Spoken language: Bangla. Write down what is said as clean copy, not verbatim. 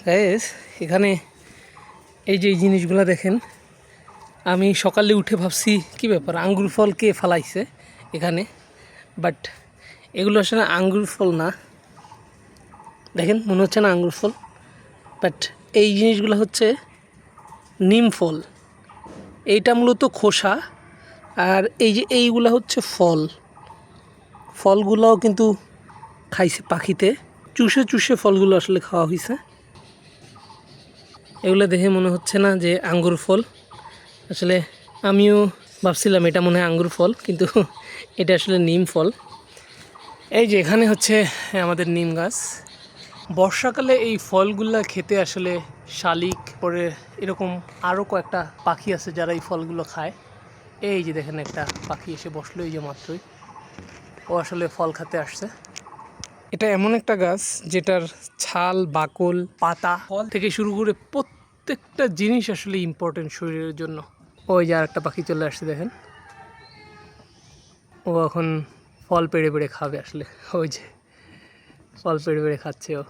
গাইস এখানে এই যে এই জিনিসগুলো দেখেন, আমি সকালে উঠে ভাবছি কি ব্যাপার, আঙ্গুর ফল কে ফালাইছে এখানে, বাট এগুলো আসলে আঙ্গুর ফল না। দেখেন মনে হচ্ছে না আঙ্গুর ফল, বাট এই জিনিসগুলো হচ্ছে নিম ফল। এইটা মূলত খোসা, আর এই যে এইগুলো হচ্ছে ফল। ফলগুলোও কিন্তু খাইছে পাখিতে, চুষে চুষে ফলগুলো আসলে খাওয়া হয়েছে। এগুলো দেখে মনে হচ্ছে না যে আঙ্গুর ফল। আসলে আমিও ভাবছিলাম এটা মনে হয় আঙ্গুর ফল, কিন্তু এটা আসলে নিম ফল। এই যে এখানে হচ্ছে আমাদের নিম গাছ। বর্ষাকালে এই ফলগুলা খেতে আসলে শালিক, পরে এরকম আরও কয়েকটা পাখি আছে যারা এই ফলগুলো খায়। এই যে দেখেন একটা পাখি এসে বসলো এই যে মাত্রই, ও আসলে ফল খেতে আসছে। এটা এমন একটা গাছ যেটার ছাল, বাকল, পাতা, ফল থেকে শুরু করে প্রত্যেকটা জিনিস আসলে ইম্পর্টেন্ট শরীরের জন্য। ওই যে আর একটা পাখি চলে আসছে দেখেন, ও এখন ফল পেড়ে পেড়ে খাবে আসলে। ওই যে ফল পেড়ে পেড়ে খাচ্ছে ও।